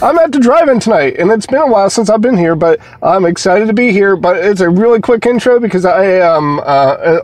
I'm at the drive-in tonight, and it's been a while since I've been here, but I'm excited to be here. But it's a really quick intro because I am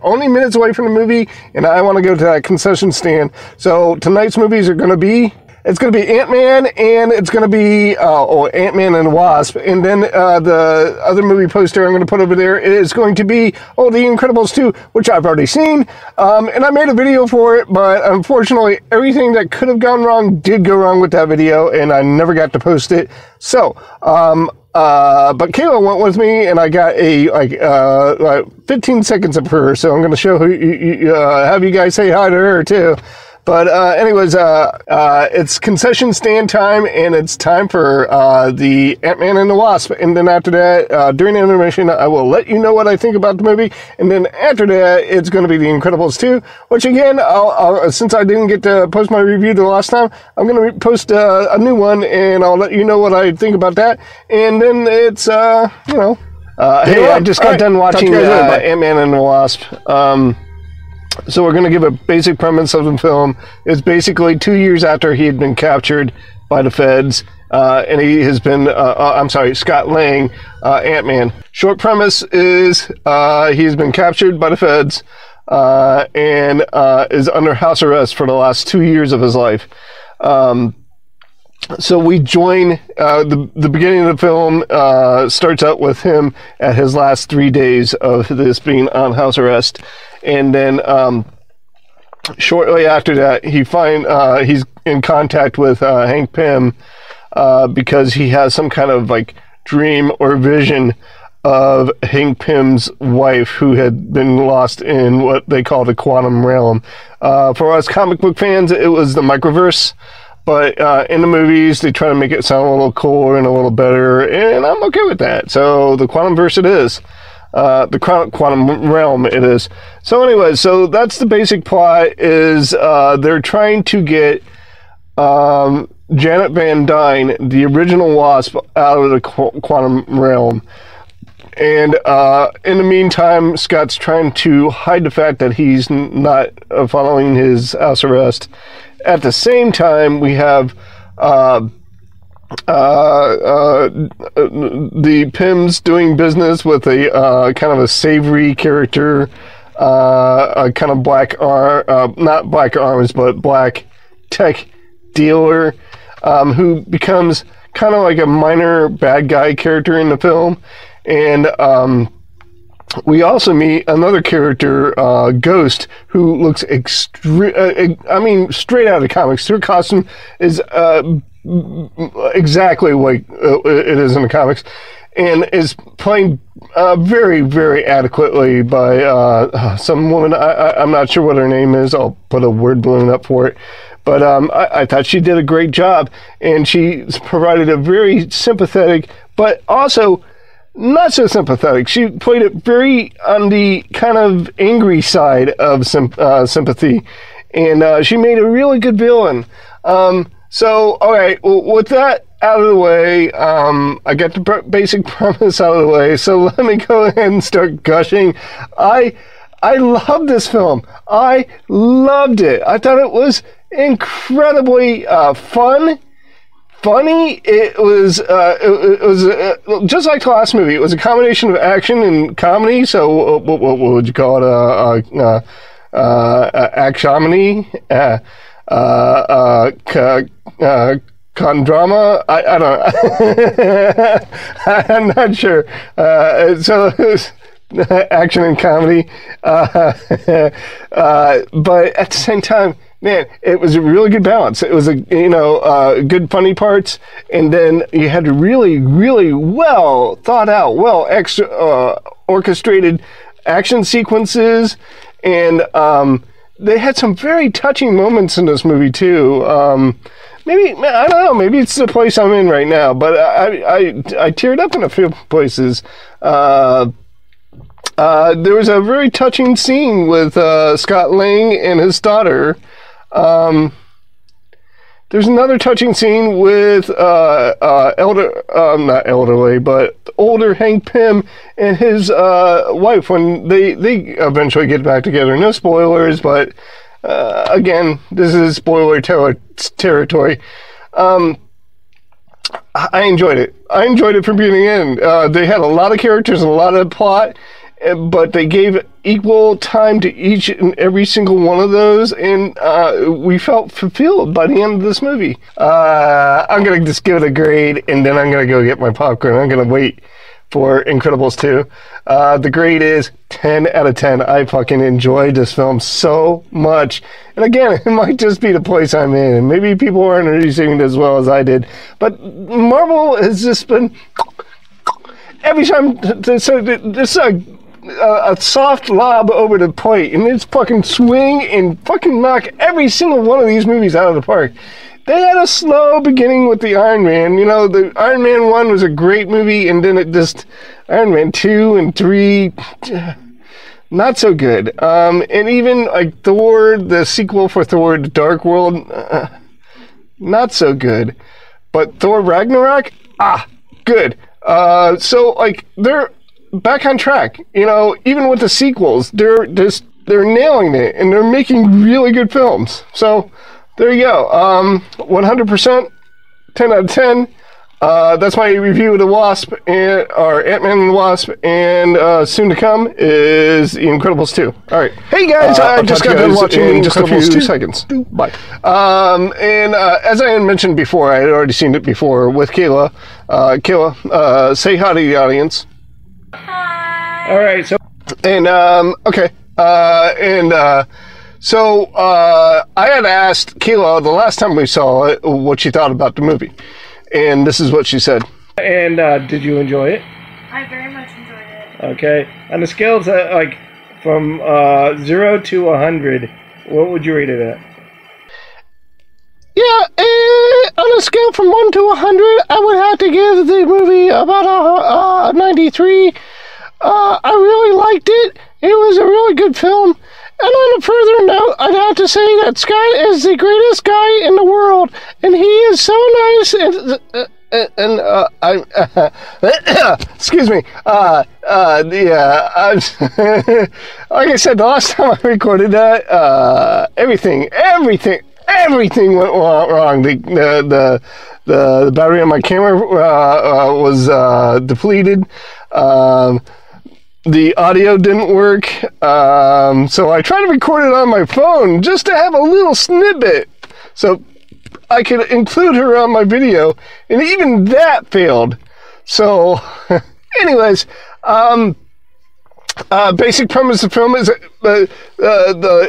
only minutes away from the movie, and I want to go to that concession stand. So tonight's movies are going to be... It's going to be Ant-Man, and it's going to be Ant-Man and the Wasp. And then the other movie poster I'm going to put over there is going to be, The Incredibles 2, which I've already seen. And I made a video for it, but unfortunately, everything that could have gone wrong did go wrong with that video, and I never got to post it. So, but Kayla went with me, and I got like 15 seconds of her, so I'm going to show have you guys say hi to her, too. But anyways, it's concession stand time, and it's time for the Ant-Man and the Wasp. And then after that, during the intermission, I will let you know what I think about the movie. And then after that, it's going to be The Incredibles 2, which again, since I didn't get to post my review the last time, I'm going to post a new one, and I'll let you know what I think about that. And then it's, hey, I just got done watching Ant-Man and the Wasp. So we're going to give a basic premise of the film. It's basically 2 years after he had been captured by the feds, and he has been, Scott Lang, Ant-Man. Short premise is he's been captured by the feds and is under house arrest for the last 2 years of his life. So we join, the beginning of the film starts out with him at his last 3 days of this being on house arrest. And then shortly after that, he's in contact with Hank Pym because he has some kind of like dream or vision of Hank Pym's wife who had been lost in what they call the quantum realm. For us comic book fans, it was the microverse. But in the movies, they try to make it sound a little cooler and a little better, and I'm okay with that. So the quantum verse it is. The quantum realm it is. So anyway, so that's the basic plot is they're trying to get Janet Van Dyne, the original Wasp, out of the quantum realm. And in the meantime, Scott's trying to hide the fact that he's not following his house arrest. At the same time, we have the Pyms doing business with a kind of a savory character, a kind of not black arms, but black tech dealer, who becomes kind of like a minor bad guy character in the film. And we also meet another character, Ghost, who looks straight out of the comics. Her costume is exactly like it is in the comics, and is playing very, very adequately by some woman. I'm not sure what her name is. I'll put a word balloon up for it. But I thought she did a great job, and she provided a very sympathetic, but also not so sympathetic. She played it very on the kind of angry side of sympathy, and she made a really good villain. So, all right, well, with that out of the way, I got the basic premise out of the way, so let me go ahead and start gushing. I love this film. I loved it. I thought it was incredibly funny. It was just like the last movie. It was a combination of action and comedy. So what would you call it? Actiomedy, con drama. I don't know. I'm not sure. So it was action and comedy, but at the same time, man, it was a really good balance. It was good funny parts, and then you had really, really well thought out, orchestrated action sequences, and they had some very touching moments in this movie too. Maybe, I don't know, maybe it's the place I'm in right now, but I teared up in a few places. There was a very touching scene with Scott Lang and his daughter. There's another touching scene with not elderly, but older Hank Pym and his wife when they eventually get back together. No spoilers, but again, this is spoiler territory. I enjoyed it. I enjoyed it from beginning to end. They had a lot of characters, a lot of plot, but they gave equal time to each and every single one of those, and we felt fulfilled by the end of this movie. I'm going to just give it a grade, and then I'm going to go get my popcorn. I'm going to wait for Incredibles 2. The grade is 10 out of 10. I fucking enjoyed this film so much. And again, it might just be the place I'm in, and maybe people aren't receiving it as well as I did. But Marvel has just been... Every time... So this a soft lob over the plate, and it's fucking swing and fucking knock every single one of these movies out of the park. They had a slow beginning with the Iron Man. You know, the Iron Man 1 was a great movie, and then it just... Iron Man 2 and 3... Not so good. And even, like, Thor, the sequel for Thor, The Dark World... not so good. But Thor Ragnarok? Good. So, like, they're back on track. You know, even with the sequels, they're nailing it, and they're making really good films. So... there you go. 100%, 10 out of 10. That's my review of the Wasp, or Ant-Man and the Wasp, and soon to come is The Incredibles 2. All right. Hey guys, I just got done watching The Incredibles 2. Seconds. Bye. And as I had mentioned before, I had already seen it before with Kayla. Kayla, say hi to the audience. Hi. All right. So, and okay, So, I had asked Kayla the last time we saw it what she thought about the movie. And this is what she said. And did you enjoy it? I very much enjoyed it. Okay. On the scale of, like, from 0 to 100, what would you rate it at? Yeah, on a scale from 1 to 100, I would have to give the movie about a 93. I really liked it. It was a really good film. And on a further note, I'd have to say that Scott is the greatest guy in the world, and he is so nice, excuse me, like I said, the last time I recorded that, everything went wrong. The battery on my camera, was, depleted. The audio didn't work, so I tried to record it on my phone just to have a little snippet so I could include her on my video, and even that failed. So, anyways, basic premise of the film is the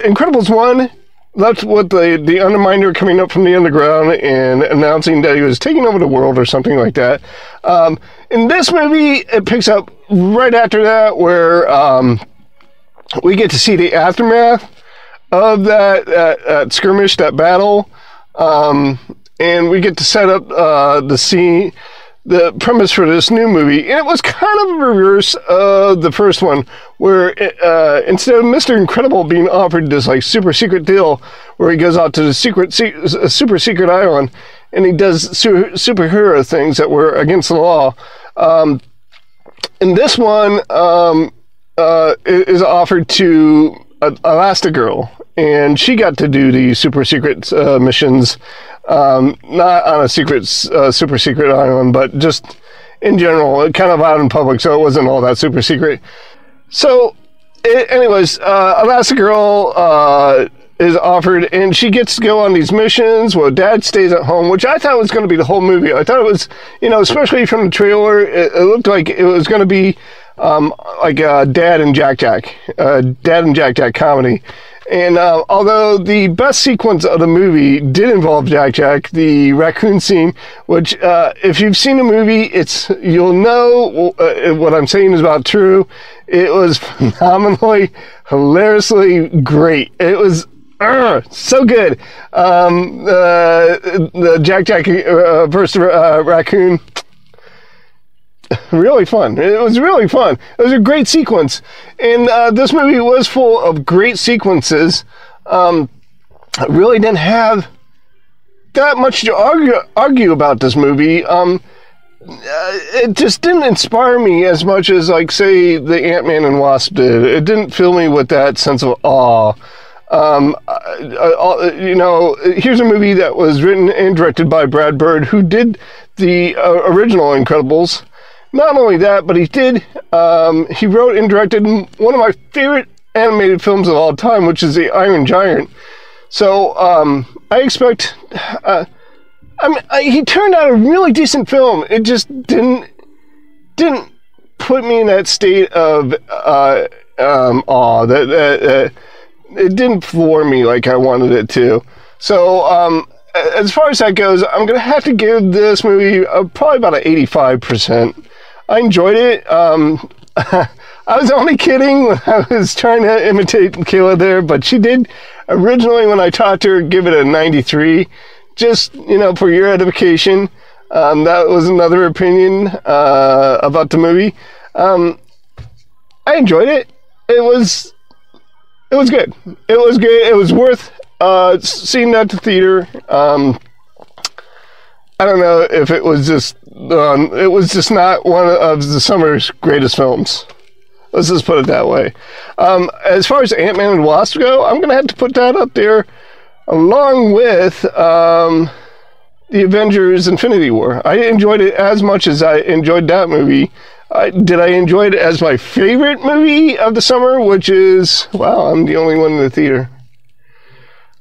Incredibles 1, that's what the Underminer coming up from the underground and announcing that he was taking over the world or something like that. In this movie, it picks up right after that, where we get to see the aftermath of that skirmish, that battle, and we get to set up the scene, the premise for this new movie. And it was kind of a reverse of the first one, where instead of Mr. Incredible being offered this like super secret deal where he goes out to the super secret island and he does superhero things that were against the law, in this one is offered to Elastigirl, and she got to do the super secret missions, not on a super secret island, but just in general, kind of out in public, so it wasn't all that super secret. So, anyways, Elastigirl is offered, and she gets to go on these missions while Dad stays at home, which I thought was going to be the whole movie. I thought it was, you know, especially from the trailer, it looked like it was going to be like Dad and Jack comedy. And although the best sequence of the movie did involve Jack, the raccoon scene, which if you've seen the movie, you'll know what I'm saying is about true. It was phenomenally, hilariously great. It was so good. The Jack versus raccoon. Really fun. It was really fun. It was a great sequence. And this movie was full of great sequences. I really didn't have that much to argue about this movie. It just didn't inspire me as much as, like, say, the Ant-Man and Wasp did. It didn't fill me with that sense of awe. You know, here's a movie that was written and directed by Brad Bird, who did the original Incredibles. Not only that, but he wrote and directed one of my favorite animated films of all time, which is The Iron Giant. So I expect. He turned out a really decent film. It just didn't put me in that state of awe. That it didn't floor me like I wanted it to. So as far as that goes, I'm gonna have to give this movie probably about an 85%. I enjoyed it. I was only kidding when I was trying to imitate Kayla there, but she did originally, when I talked to her, give it a 93. Just, for your edification. That was another opinion about the movie. I enjoyed it. It was good. It was good. It was worth seeing that at the theater. I don't know if it was just not one of the summer's greatest films. Let's just put it that way. As far as Ant-Man and Wasp go, I'm going to have to put that up there along with the Avengers Infinity War. I enjoyed it as much as I enjoyed that movie. Did I enjoy it as my favorite movie of the summer, which is, wow, I'm the only one in the theater.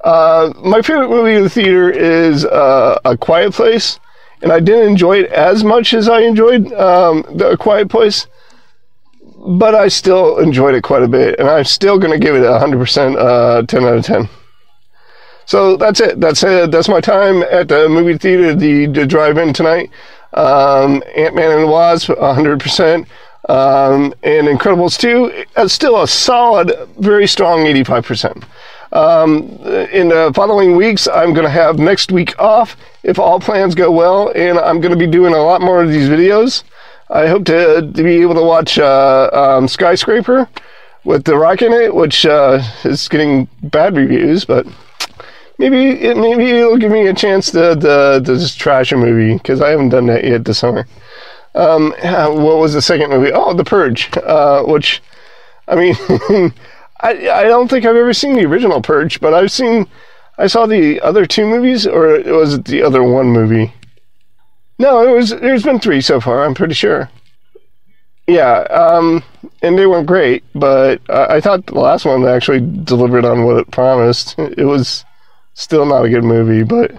My favorite movie in the theater is A Quiet Place, and I didn't enjoy it as much as I enjoyed A Quiet Place, but I still enjoyed it quite a bit, and I'm still going to give it 100%, 10 out of 10. So that's it. That's my time at the movie theater, the drive-in tonight. Ant-Man and the Wasp, 100%. And Incredibles 2, still a solid, very strong 85%. In the following weeks, I'm going to have next week off, if all plans go well, and I'm going to be doing a lot more of these videos. I hope to be able to watch Skyscraper with The Rock in it, which is getting bad reviews, but maybe it'll give me a chance to just trash a movie, because I haven't done that yet this summer. What was the second movie? Oh, The Purge, which, I mean, I don't think I've ever seen the original Purge, but I saw the other two movies, or was it the other one movie? No, there's been 3 so far, I'm pretty sure. Yeah, and they weren't great, but I thought the last one actually delivered on what it promised. It was still not a good movie, but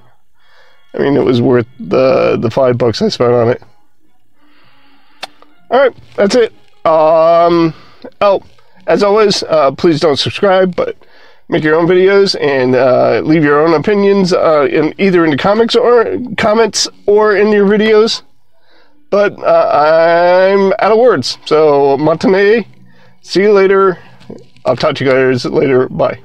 I mean, it was worth the $5 I spent on it. Alright, that's it. Oh, as always, please don't subscribe, but make your own videos and leave your own opinions either in the comments or in your videos. But I'm out of words. So, matane. See you later. I'll talk to you guys later. Bye.